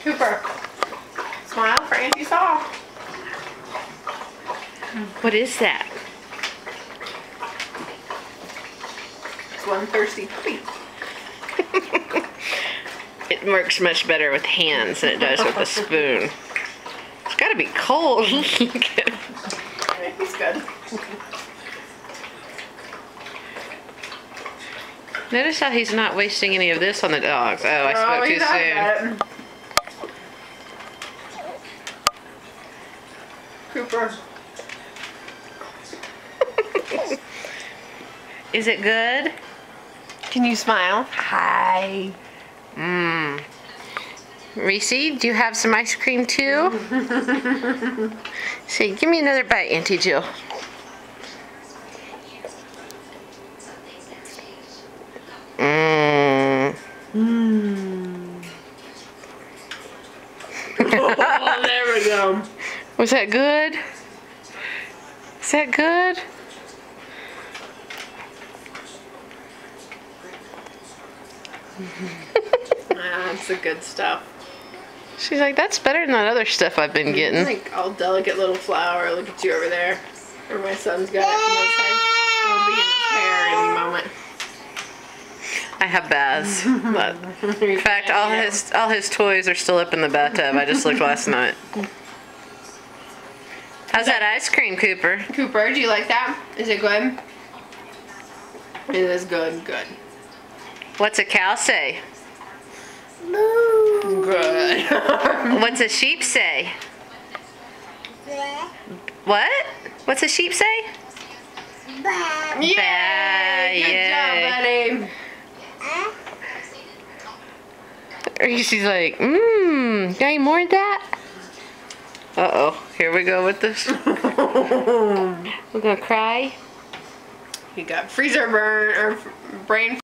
Cooper, smile for Auntie Saw. What is that? It's one thirsty puppy. It works much better with hands than it does with a spoon. It's gotta be cold. He's good. Notice how he's not wasting any of this on the dogs. Oh, I spoke too soon. Cooper. Is it good? Can you smile? Hi. Mmm. Reese, do you have some ice cream too? Say, give me another bite, Auntie Jill. Mmm. Mmm. Oh, there we go. Was that good? Is that good? That's the good stuff. She's like, that's better than that other stuff I've been getting. Like all delicate little flower. Look at you over there. Or my son's got it from his head. It'll be in his hair any moment. I have baths. But in fact, all his toys are still up in the bathtub. I just looked last night. How's that ice cream, Cooper? Cooper, do you like that? Is it good? It is good. Good. What's a cow say? Moo. Good. What's a sheep say? What? What's a sheep say? Yeah. Good job, buddy. She's like, got any more of that? Uh-oh, here we go with this. We're gonna cry. You got freezer burn or brain